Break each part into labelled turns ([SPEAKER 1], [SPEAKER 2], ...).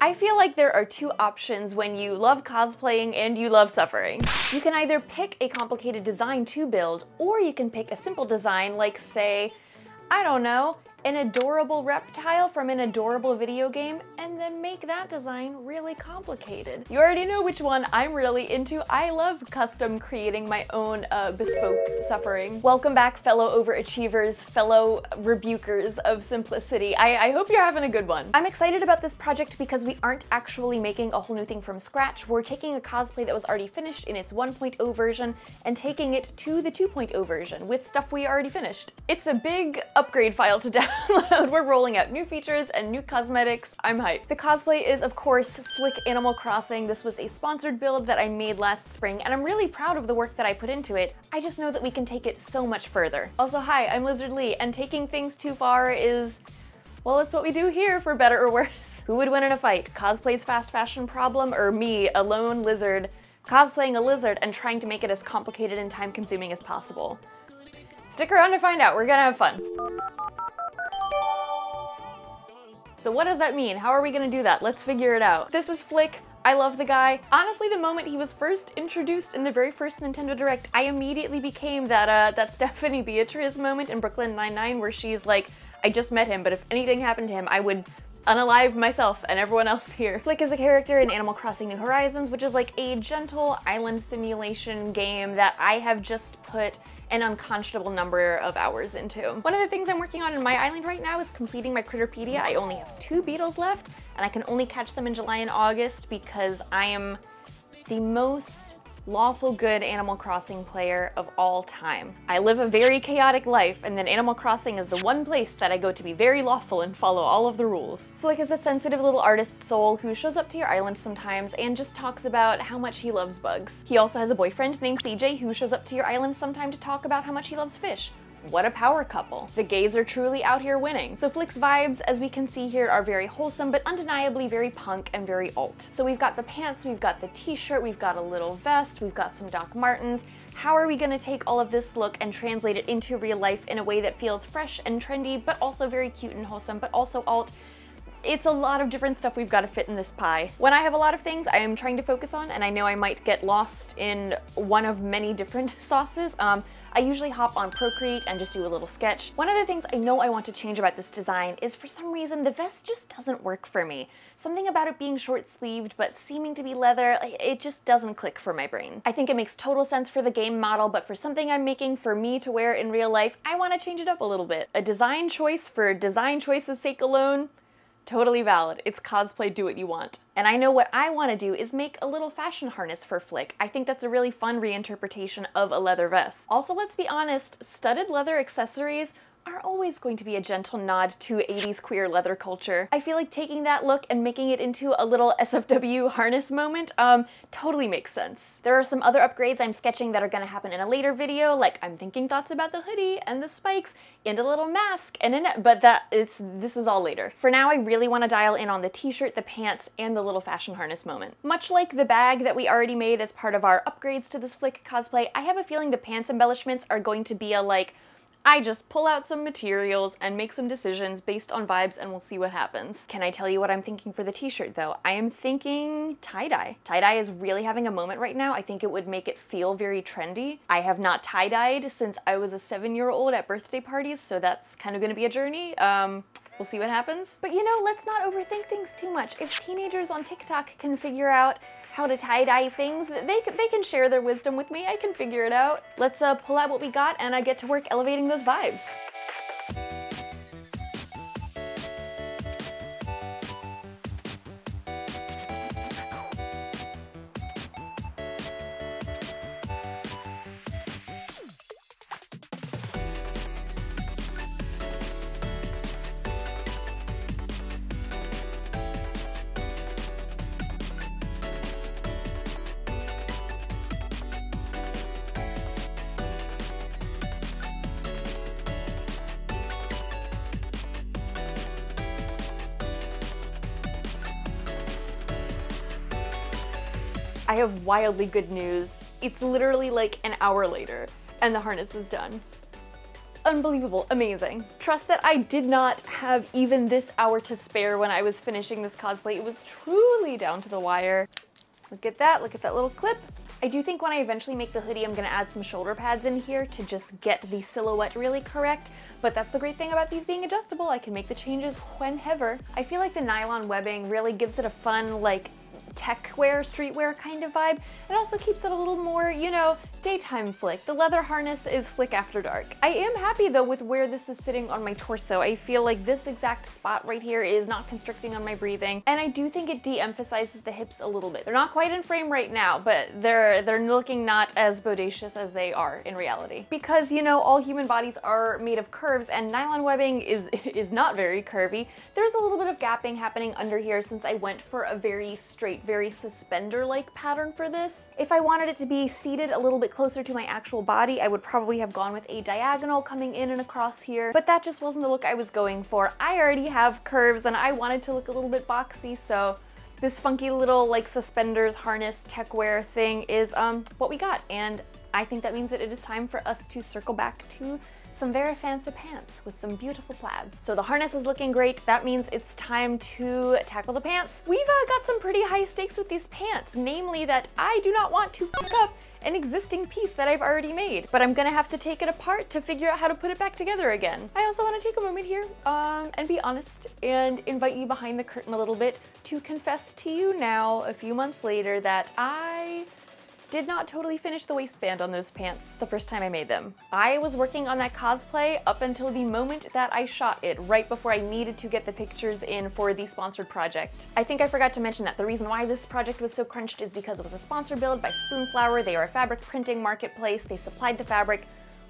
[SPEAKER 1] I feel like there are two options when you love cosplaying and you love suffering. You can either pick a complicated design to build, or you can pick a simple design like, say, I don't know, an adorable reptile from an adorable video game, and then make that design really complicated. You already know which one I'm really into. I love custom creating my own bespoke suffering. Welcome back, fellow overachievers, fellow rebukers of simplicity. I hope you're having a good one. I'm excited about this project because we aren't actually making a whole new thing from scratch. We're taking a cosplay that was already finished in its 1.0 version and taking it to the 2.0 version with stuff we already finished. It's a big upgrade file to download. We're rolling out new features and new cosmetics. I'm hyped. The cosplay is, of course, Flick Animal Crossing. This was a sponsored build that I made last spring, and I'm really proud of the work that I put into it. I just know that we can take it so much further. Also, hi, I'm Lizard Lee, and taking things too far is, well, it's what we do here, for better or worse. Who would win in a fight? Cosplay's fast fashion problem, or me, a lone lizard, cosplaying a lizard and trying to make it as complicated and time-consuming as possible? Stick around to find out. We're gonna have fun. So what does that mean? How are we gonna do that? Let's figure it out. This is Flick. I love the guy. Honestly, the moment he was first introduced in the very first Nintendo Direct, I immediately became that Stephanie Beatriz moment in Brooklyn Nine-Nine where she's like, I just met him, but if anything happened to him, I would unalive myself and everyone else here. Flick is a character in Animal Crossing New Horizons, which is like a gentle island simulation game that I have just put an unconscionable number of hours into. One of the things I'm working on in my island right now is completing my Critterpedia. I only have 2 beetles left, and I can only catch them in July and August because I am the most lawful good Animal Crossing player of all time. I live a very chaotic life, and then Animal Crossing is the one place that I go to be very lawful and follow all of the rules. Flick is a sensitive little artist soul who shows up to your island sometimes and just talks about how much he loves bugs. He also has a boyfriend named CJ who shows up to your island sometime to talk about how much he loves fish. What a power couple. The gays are truly out here winning. So Flick's vibes, as we can see here, are very wholesome, but undeniably very punk and very alt. So we've got the pants, we've got the t-shirt, we've got a little vest, we've got some Doc Martens. How are we gonna take all of this look and translate it into real life in a way that feels fresh and trendy, but also very cute and wholesome, but also alt? It's a lot of different stuff we've got to fit in this pie. When I have a lot of things I am trying to focus on, and I know I might get lost in one of many different sauces, I usually hop on Procreate and just do a little sketch. One of the things I know I want to change about this design is for some reason the vest just doesn't work for me. Something about it being short-sleeved but seeming to be leather, it just doesn't click for my brain. I think it makes total sense for the game model, but for something I'm making for me to wear in real life, I want to change it up a little bit. A design choice for design choice's sake alone? Totally valid. It's cosplay, do what you want. And I know what I want to do is make a little fashion harness for Flick. I think that's a really fun reinterpretation of a leather vest. Also, let's be honest, studded leather accessories are always going to be a gentle nod to 80s queer leather culture. I feel like taking that look and making it into a little SFW harness moment totally makes sense. There are some other upgrades I'm sketching that are gonna happen in a later video, like I'm thinking thoughts about the hoodie and the spikes and a little mask and a net, but this is all later. For now, I really want to dial in on the t-shirt, the pants, and the little fashion harness moment. Much like the bag that we already made as part of our upgrades to this Flick cosplay, I have a feeling the pants embellishments are going to be a like, I just pull out some materials and make some decisions based on vibes and we'll see what happens. Can I tell you what I'm thinking for the t-shirt though? I am thinking tie-dye. Tie-dye is really having a moment right now. I think it would make it feel very trendy. I have not tie-dyed since I was a 7-year-old at birthday parties, so that's kind of gonna be a journey. We'll see what happens. But you know, let's not overthink things too much. If teenagers on TikTok can figure out how to tie-dye things, they can share their wisdom with me. I can figure it out. Let's pull out what we got and get to work elevating those vibes. I have wildly good news. It's literally like an hour later and the harness is done. unbelievable, amazing. Trust that I did not have even this hour to spare when I was finishing this cosplay. It was truly down to the wire. Look at that little clip. I do think when I eventually make the hoodie, I'm gonna add some shoulder pads in here to just get the silhouette really correct, but that's the great thing about these being adjustable. I can make the changes whenever. I feel like the nylon webbing really gives it a fun, like, tech wear, streetwear kind of vibe. It also keeps it a little more, you know, daytime Flick. The leather harness is Flick after dark. I am happy though with where this is sitting on my torso. I feel like this exact spot right here is not constricting on my breathing, and I do think it de-emphasizes the hips a little bit. They're not quite in frame right now, but they're looking not as bodacious as they are in reality. Because, you know, all human bodies are made of curves, and nylon webbing is not very curvy. There's a little bit of gapping happening under here since I went for a very straight, very suspender-like pattern for this. If I wanted it to be seated a little bit closer to my actual body, I would probably have gone with a diagonal coming in and across here, but that just wasn't the look I was going for. I already have curves and I wanted to look a little bit boxy, so this funky little like suspenders harness tech wear thing is what we got, and I think that means that it is time for us to circle back to some very fancy pants with some beautiful plaids. So the harness is looking great. That means it's time to tackle the pants. We've got some pretty high stakes with these pants, namely that I do not want to fuck up an existing piece that I've already made, but I'm gonna have to take it apart to figure out how to put it back together again. I also want to take a moment here and be honest and invite you behind the curtain a little bit to confess to you now, a few months later, that I did not totally finish the waistband on those pants the first time I made them. I was working on that cosplay up until the moment that I shot it, right before I needed to get the pictures in for the sponsored project. I think I forgot to mention that the reason why this project was so crunched is because it was a sponsor build by Spoonflower. They are a fabric printing marketplace. They supplied the fabric.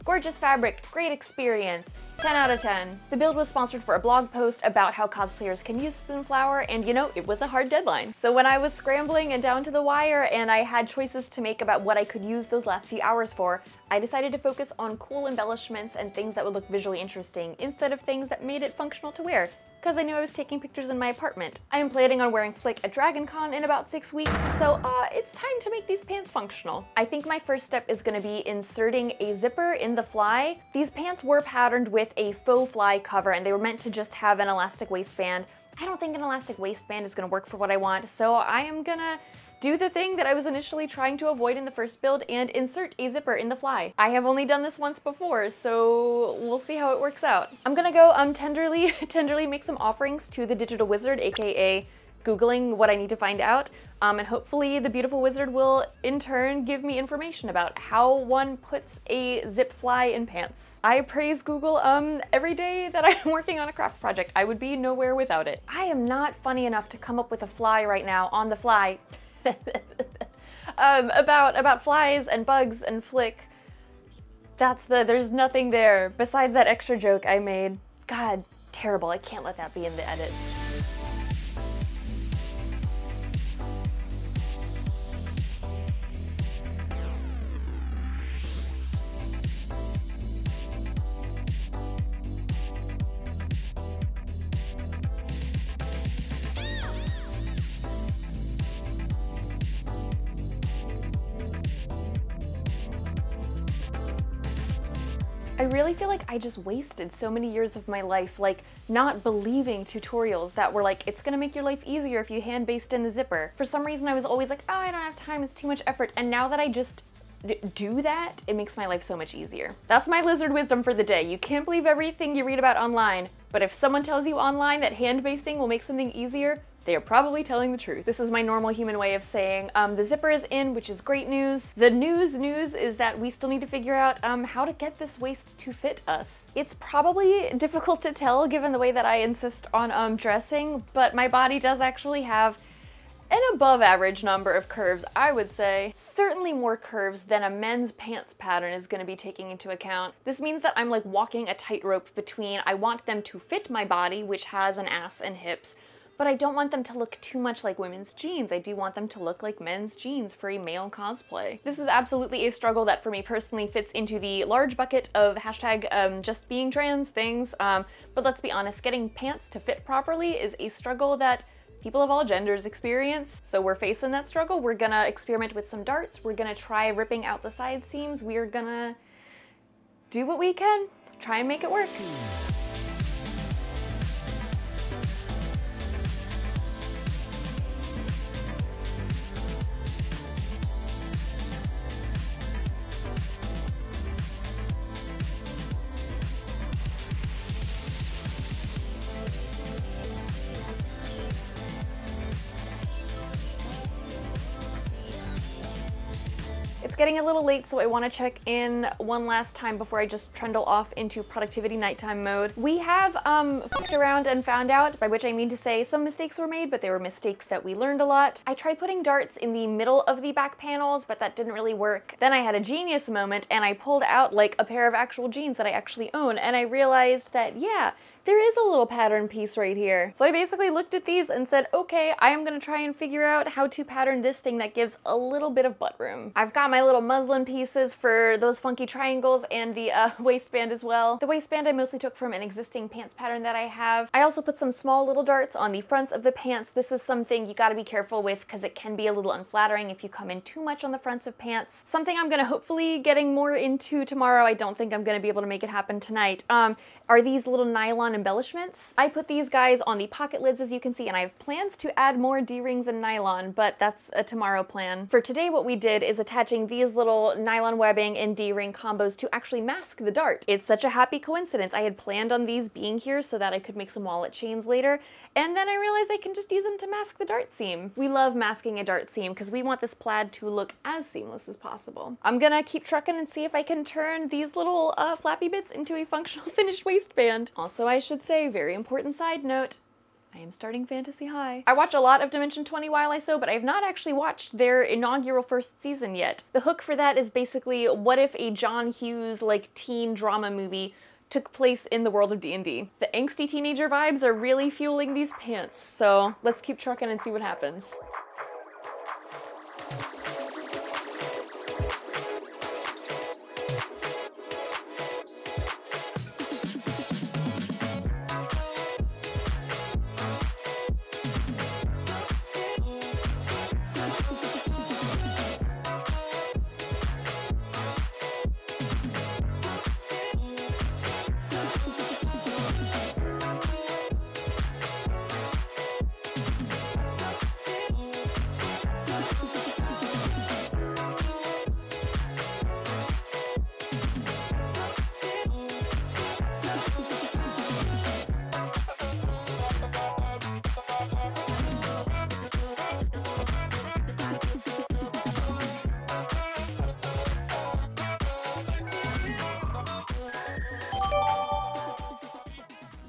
[SPEAKER 1] Gorgeous fabric, great experience, 10 out of 10. The build was sponsored for a blog post about how cosplayers can use Spoonflower, and you know, it was a hard deadline. So when I was scrambling and down to the wire and I had choices to make about what I could use those last few hours for, I decided to focus on cool embellishments and things that would look visually interesting instead of things that made it functional to wear, because I knew I was taking pictures in my apartment. I am planning on wearing Flick at DragonCon in about 6 weeks, so it's time to make these pants functional. I think my first step is gonna be inserting a zipper in the fly. These pants were patterned with a faux fly cover, and they were meant to just have an elastic waistband. I don't think an elastic waistband is gonna work for what I want, so I am gonna do the thing that I was initially trying to avoid in the first build and insert a zipper in the fly. I have only done this once before, so we'll see how it works out. I'm gonna go tenderly make some offerings to the digital wizard, aka Googling what I need to find out, and hopefully the beautiful wizard will in turn give me information about how one puts a zip fly in pants. I praise Google every day that I'm working on a craft project. I would be nowhere without it. I am not funny enough to come up with a fly right now on the fly about flies and bugs and Flick. There's nothing there besides that extra joke I made. God, terrible. I can't let that be in the edit. I really feel like I just wasted so many years of my life, like, not believing tutorials that were like, it's gonna make your life easier if you hand baste in the zipper. For some reason I was always like, oh, I don't have time, it's too much effort, and now that I just do that, it makes my life so much easier. That's my lizard wisdom for the day. You can't believe everything you read about online, but if someone tells you online that hand basting will make something easier, they are probably telling the truth. This is my normal human way of saying the zipper is in, which is great news. The news is that we still need to figure out how to get this waist to fit us. It's probably difficult to tell given the way that I insist on dressing, but my body does actually have an above average number of curves, I would say. Certainly more curves than a men's pants pattern is gonna be taking into account. This means that I'm like walking a tightrope between I want them to fit my body, which has an ass and hips, but I don't want them to look too much like women's jeans. I do want them to look like men's jeans for a male cosplay. This is absolutely a struggle that for me personally fits into the large bucket of hashtag just being trans things, but let's be honest, getting pants to fit properly is a struggle that people of all genders experience. So we're facing that struggle. We're gonna experiment with some darts. We're gonna try ripping out the side seams. We're gonna do what we can. try and make it work. It's getting a little late, so I want to check in one last time before I just trundle off into productivity nighttime mode. We have fucked around and found out, by which I mean to say some mistakes were made, but they were mistakes that we learned a lot. I tried putting darts in the middle of the back panels, but that didn't really work. Then I had a genius moment and I pulled out like a pair of actual jeans that I actually own, and I realized that, yeah, there is a little pattern piece right here. So I basically looked at these and said, okay, I am gonna try and figure out how to pattern this thing that gives a little bit of butt room. I've got my little muslin pieces for those funky triangles and the waistband as well. The waistband I mostly took from an existing pants pattern that I have. I also put some small little darts on the fronts of the pants. This is something you gotta be careful with because it can be a little unflattering if you come in too much on the fronts of pants. Something I'm gonna hopefully getting more into tomorrow. I don't think I'm gonna be able to make it happen tonight. Are these little nylon embellishments. I put these guys on the pocket lids, as you can see, and I have plans to add more D-rings and nylon, but that's a tomorrow plan. For today, what we did is attaching these little nylon webbing and D-ring combos to actually mask the dart. It's such a happy coincidence. I had planned on these being here so that I could make some wallet chains later, and then I realized I can just use them to mask the dart seam. We love masking a dart seam because we want this plaid to look as seamless as possible. I'm gonna keep trucking and see if I can turn these little flappy bits into a functional finished waistband. Also, I should say, very important side note, I am starting Fantasy High. I watch a lot of Dimension 20 while I sew, but I have not actually watched their inaugural first season yet. The hook for that is basically, what if a John Hughes like teen drama movie took place in the world of D&D? The angsty teenager vibes are really fueling these pants, so let's keep trucking and see what happens.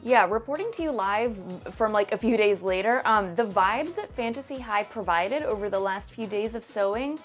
[SPEAKER 1] Yeah, reporting to you live from like a few days later, the vibes that Fantasy High provided over the last few days of sewing,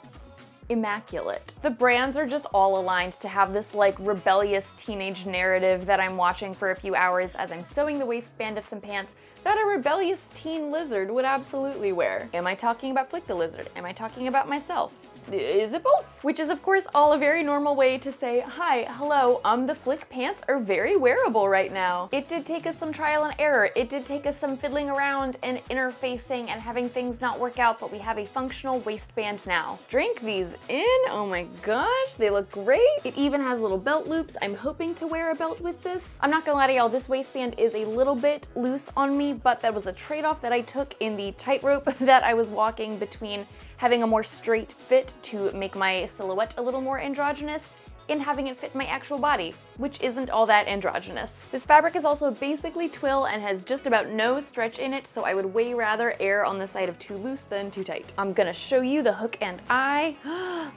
[SPEAKER 1] immaculate. The brands are just all aligned to have this like rebellious teenage narrative that I'm watching for a few hours as I'm sewing the waistband of some pants that a rebellious teen lizard would absolutely wear. Am I talking about Flick the Lizard? Am I talking about myself? Is it both? Which is of course all a very normal way to say, hi, hello, the Flick pants are very wearable right now. It did take us some trial and error. It did take us some fiddling around and interfacing and having things not work out, but we have a functional waistband now. Drink these in, oh my gosh, they look great. It even has little belt loops. I'm hoping to wear a belt with this. I'm not gonna lie to y'all, this waistband is a little bit loose on me, but that was a trade-off that I took in the tightrope that I was walking between having a more straight fit to make my silhouette a little more androgynous and having it fit my actual body, which isn't all that androgynous. This fabric is also basically twill and has just about no stretch in it, so I would way rather err on the side of too loose than too tight. I'm gonna show you the hook and eye.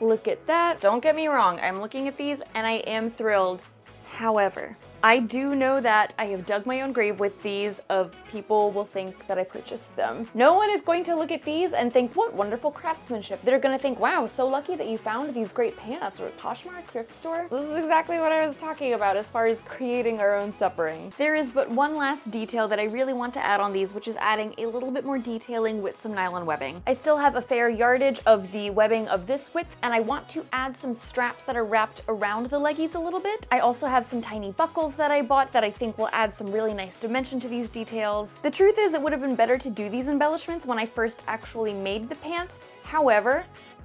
[SPEAKER 1] Look at that. Don't get me wrong, I'm looking at these and I am thrilled. However, I do know that I have dug my own grave with these of people will think that I purchased them. No one is going to look at these and think, what wonderful craftsmanship. They're gonna think, wow, so lucky that you found these great pants or Poshmark thrift store. This is exactly what I was talking about as far as creating our own suffering. There is but one last detail that I really want to add on these, which is adding a little bit more detailing with some nylon webbing. I still have a fair yardage of the webbing of this width, and I want to add some straps that are wrapped around the leggies a little bit. I also have some tiny buckles that I bought that I think will add some really nice dimension to these details. The truth is, it would have been better to do these embellishments when I first actually made the pants. However,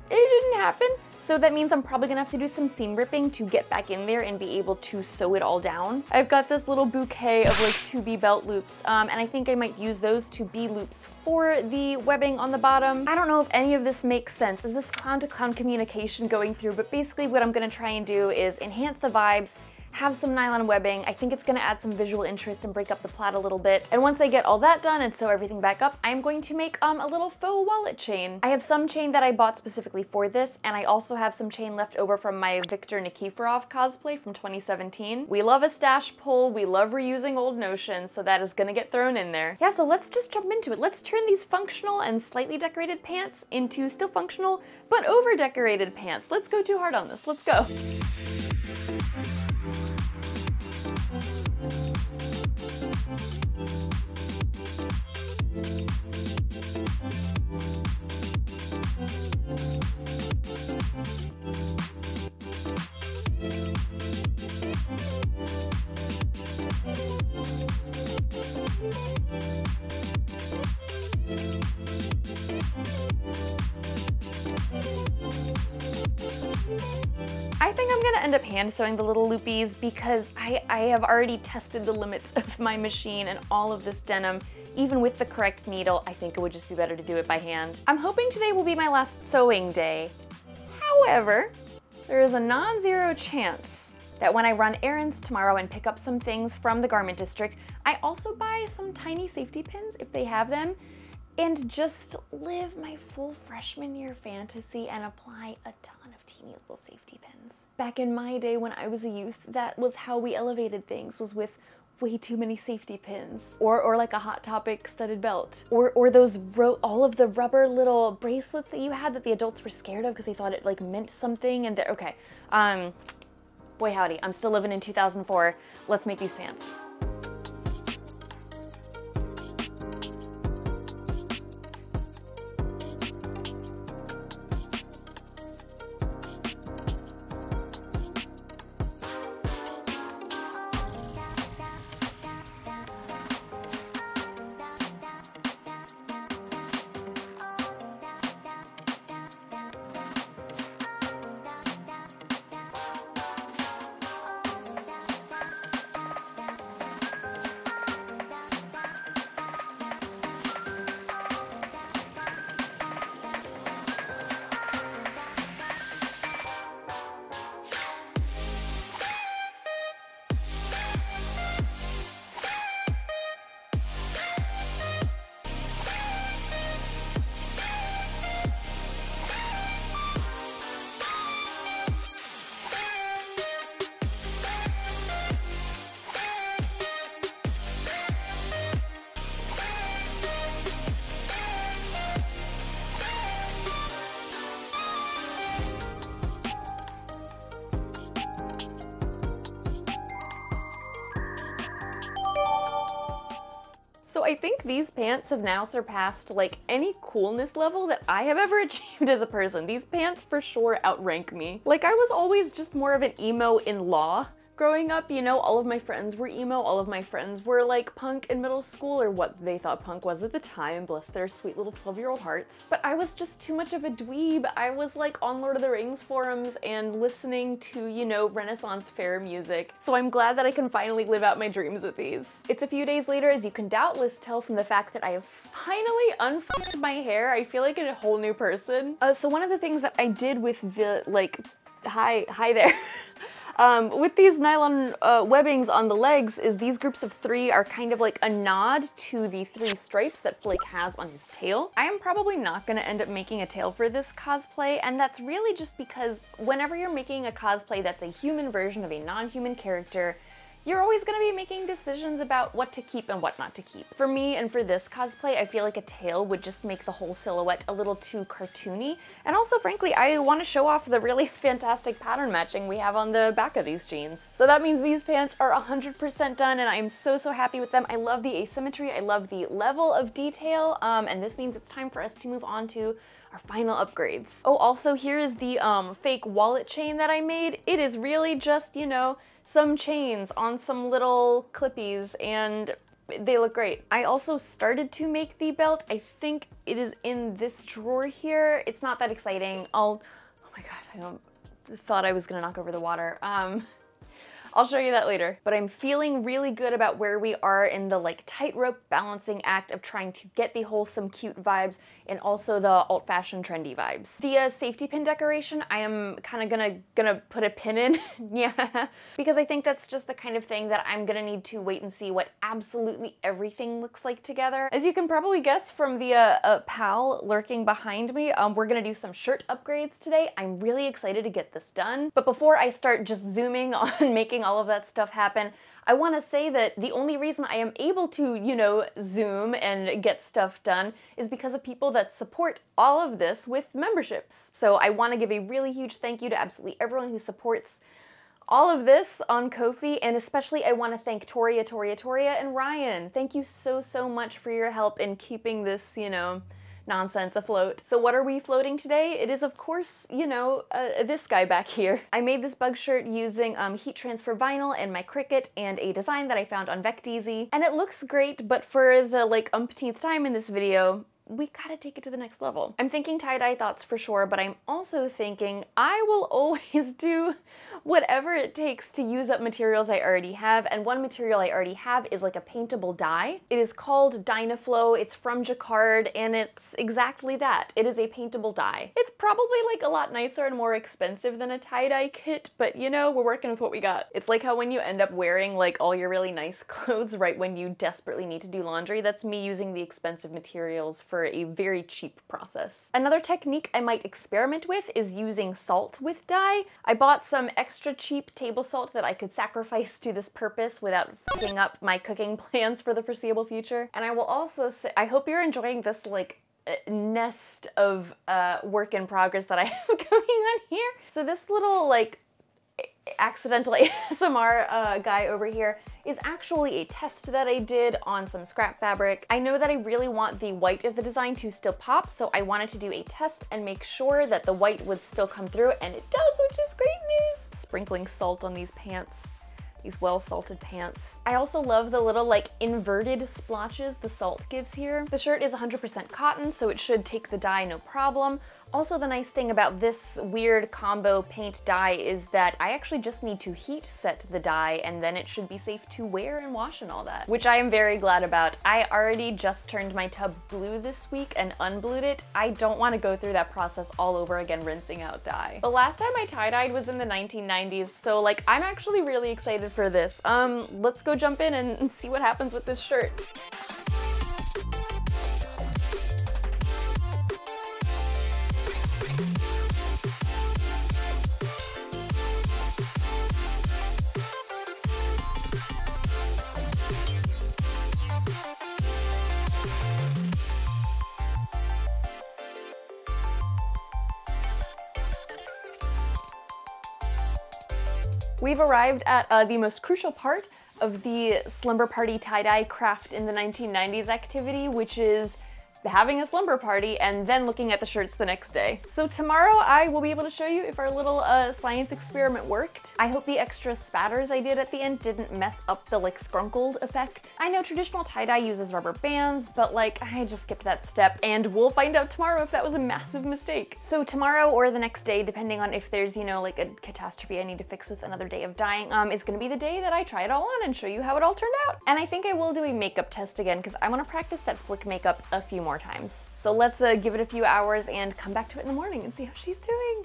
[SPEAKER 1] it didn't happen. So that means I'm probably gonna have to do some seam ripping to get back in there and be able to sew it all down. I've got this little bouquet of like 2B belt loops, and I think I might use those 2B loops for the webbing on the bottom. I don't know if any of this makes sense. Is this clown-to-clown communication going through? But basically what I'm gonna try and do is enhance the vibes, have some nylon webbing. I think it's gonna add some visual interest and break up the plaid a little bit. And once I get all that done and sew everything back up, I'm going to make a little faux wallet chain. I have some chain that I bought specifically for this, and I also have some chain left over from my Viktor Nikiforov cosplay from 2017. We love a stash pull, we love reusing old notions, so that is gonna get thrown in there. Yeah, so let's just jump into it. Let's turn these functional and slightly decorated pants into still functional, but over-decorated pants. Let's go too hard on this, let's go. I think I'm gonna end up hand sewing the little loopies because I have already tested the limits of my machine and all of this denim. Even with the correct needle, I think it would just be better to do it by hand. I'm hoping today will be my last sewing day. However, there is a non-zero chance that when I run errands tomorrow and pick up some things from the garment district, I also buy some tiny safety pins if they have them, and just live my full freshman year fantasy and apply a ton of teeny little safety pins. Back in my day when I was a youth, that was how we elevated things, was with way too many safety pins. Or like a Hot Topic studded belt. Or those all of the rubber little bracelets that you had that the adults were scared of because they thought it like meant something, and they're, okay. Boy howdy, I'm still living in 2004. Let's make these pants. So I think these pants have now surpassed like any coolness level that I have ever achieved as a person. These pants for sure outrank me. Like, I was always just more of an emo in law growing up, you know, all of my friends were emo, all of my friends were like punk in middle school, or what they thought punk was at the time, bless their sweet little 12-year-old hearts. But I was just too much of a dweeb. I was like on Lord of the Rings forums and listening to, you know, Renaissance fair music. So I'm glad that I can finally live out my dreams with these. It's a few days later, as you can doubtless tell from the fact that I have finally unfucked my hair. I feel like a whole new person. So one of the things that I did with the, like, hi there. With these nylon webbings on the legs is these groups of 3 are kind of like a nod to the 3 stripes that Flick has on his tail. I am probably not going to end up making a tail for this cosplay, and that's really just because whenever you're making a cosplay that's a human version of a non-human character, you're always going to be making decisions about what to keep and what not to keep. For me and for this cosplay, I feel like a tail would just make the whole silhouette a little too cartoony. And also, frankly, I want to show off the really fantastic pattern matching we have on the back of these jeans. So that means these pants are 100% done, and I am so happy with them. I love the asymmetry, I love the level of detail, and this means it's time for us to move on to our final upgrades. Oh, also here is the fake wallet chain that I made. It is really just, you know, some chains on some little clippies, and They look great. I also started to make the belt. I think it is in this drawer here. It's not that exciting. Oh my God, I thought I was gonna knock over the water. I'll show you that later. But I'm feeling really good about where we are in the like tightrope balancing act of trying to get the wholesome, cute vibes and also the old-fashioned trendy vibes. The safety pin decoration, I am kind of gonna put a pin in, yeah, because I think that's just the kind of thing that I'm gonna need to wait and see what absolutely everything looks like together. As you can probably guess from the pal lurking behind me, we're gonna do some shirt upgrades today. I'm really excited to get this done. But before I start just zooming on making all of that stuff happen, I want to say that the only reason I am able to, you know, zoom and get stuff done is because of people that support all of this with memberships. So I want to give a really huge thank you to absolutely everyone who supports all of this on Ko-fi, and especially I want to thank Toria, and Ryan. Thank you so much for your help in keeping this, you know, nonsense afloat. So what are we floating today? It is, of course, you know, this guy back here. I made this bug shirt using heat transfer vinyl and my Cricut and a design that I found on VectEasy. And it looks great, but for the like umpteenth time in this video, we gotta take it to the next level. I'm thinking tie-dye thoughts for sure, but I'm also thinking I will always do whatever it takes to use up materials I already have, and one material I already have is like a paintable dye. It is called Dynaflow, it's from Jacquard, and it's exactly that. It is a paintable dye. It's probably like a lot nicer and more expensive than a tie-dye kit, but you know, we're working with what we got. It's like how when you end up wearing like all your really nice clothes right when you desperately need to do laundry, that's me using the expensive materials for a very cheap process. Another technique I might experiment with is using salt with dye. I bought some extra cheap table salt that I could sacrifice to this purpose without fucking up my cooking plans for the foreseeable future. And I will also say, I hope you're enjoying this like nest of work in progress that I have going on here. So this little like accidental ASMR guy over here is actually a test that I did on some scrap fabric. I know that I really want the white of the design to still pop, so I wanted to do a test and make sure that the white would still come through, and it does, which is great news. Sprinkling salt on these pants. These well-salted pants. I also love the little like inverted splotches the salt gives here. The shirt is 100% cotton, so it should take the dye no problem. Also, the nice thing about this weird combo paint dye is that I actually just need to heat set the dye and then it should be safe to wear and wash and all that, which I am very glad about. I already just turned my tub blue this week and unblued it. I don't want to go through that process all over again, rinsing out dye. The last time I tie-dyed was in the 1990s, so like I'm actually really excited for this. Let's go jump in and see what happens with this shirt. We've arrived at the most crucial part of the slumber party tie-dye craft in the 1990s activity, which is having a slumber party and then looking at the shirts the next day. So tomorrow I will be able to show you if our little science experiment worked. I hope the extra spatters I did at the end didn't mess up the like scrunkled effect. I know traditional tie-dye uses rubber bands, but like I just skipped that step, and we'll find out tomorrow if that was a massive mistake. So tomorrow or the next day, depending on if there's, you know, like a catastrophe I need to fix with another day of dyeing, is gonna be the day that I try it all on and show you how it all turned out. And I think I will do a makeup test again because I want to practice that Flick makeup a few more times. So let's give it a few hours and come back to it in the morning and see how she's doing.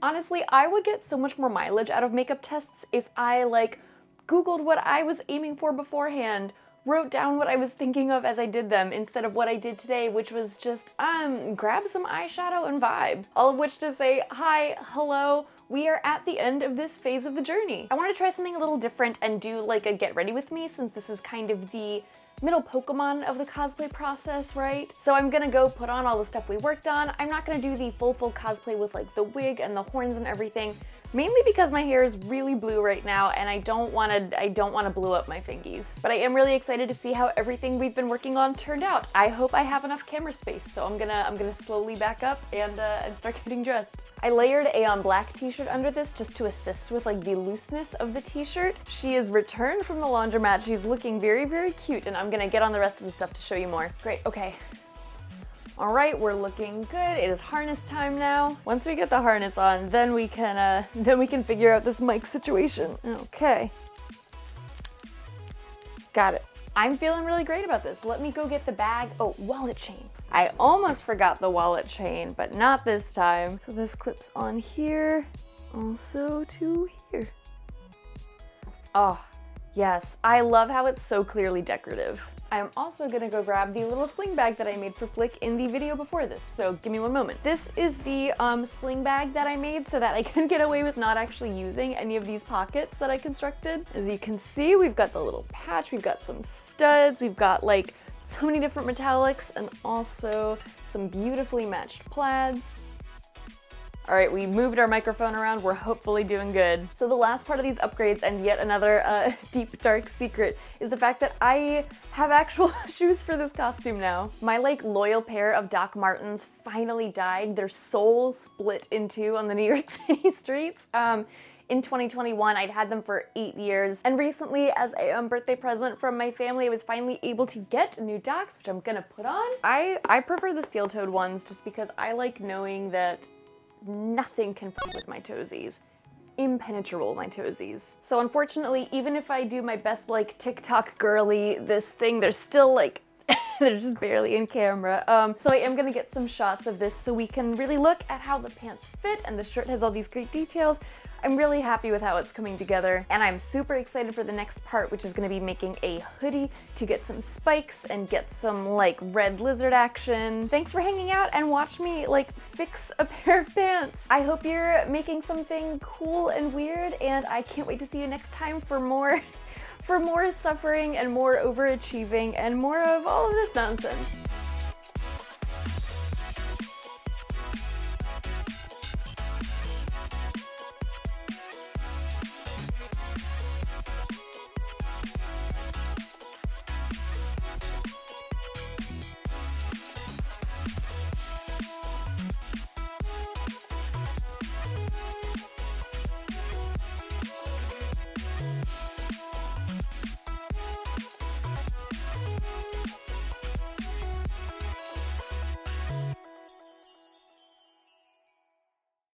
[SPEAKER 1] Honestly, I would get so much more mileage out of makeup tests if I like Googled what I was aiming for beforehand, wrote down what I was thinking of as I did them, instead of what I did today, which was just grab some eyeshadow and vibe. All of which to say, hi, hello, we are at the end of this phase of the journey. I want to try something a little different and do like a get ready with me, since this is kind of the middle Pokemon of the cosplay process, right? So I'm gonna go put on all the stuff we worked on. I'm not gonna do the full cosplay with like the wig and the horns and everything, mainly because my hair is really blue right now and I don't want to blue up my fingies. But I am really excited to see how everything we've been working on turned out. I hope I have enough camera space, so I'm gonna slowly back up and start getting dressed. I layered a black t-shirt under this just to assist with like the looseness of the t-shirt. She is returned from the laundromat. She's looking very, very cute, and I'm gonna get on the rest of the stuff to show you more. Great, okay. All right, we're looking good. It is harness time now. Once we get the harness on, then we can figure out this mic situation. Okay. Got it. I'm feeling really great about this. Let me go get the bag. Oh, wallet chain. I almost forgot the wallet chain, but not this time. So this clips on here, also to here. Oh, yes. I love how it's so clearly decorative. I'm also gonna go grab the little sling bag that I made for Flick in the video before this, so give me one moment. This is the sling bag that I made so that I can get away with not actually using any of these pockets that I constructed. As you can see, we've got the little patch, we've got some studs, we've got like so many different metallics, and also some beautifully matched plaids. All right, we moved our microphone around. We're hopefully doing good. So the last part of these upgrades, and yet another deep, dark secret, is the fact that I have actual shoes for this costume now. My like loyal pair of Doc Martens finally died. Their soul split in two on the New York City streets. In 2021, I'd had them for 8 years, and recently, as a birthday present from my family, I was finally able to get new Docs, which I'm gonna put on. I prefer the steel-toed ones just because I like knowing that nothing can fuck with my toesies. Impenetrable, my toesies. So unfortunately, even if I do my best like TikTok girly this thing, they're still like, they're just barely in camera. So I am gonna get some shots of this so we can really look at how the pants fit, and the shirt has all these great details. I'm really happy with how it's coming together, and I'm super excited for the next part, which is gonna be making a hoodie to get some spikes and get some like red lizard action. Thanks for hanging out and watch me like fix a pair of pants. I hope you're making something cool and weird, and I can't wait to see you next time for more suffering and more overachieving and more of all of this nonsense.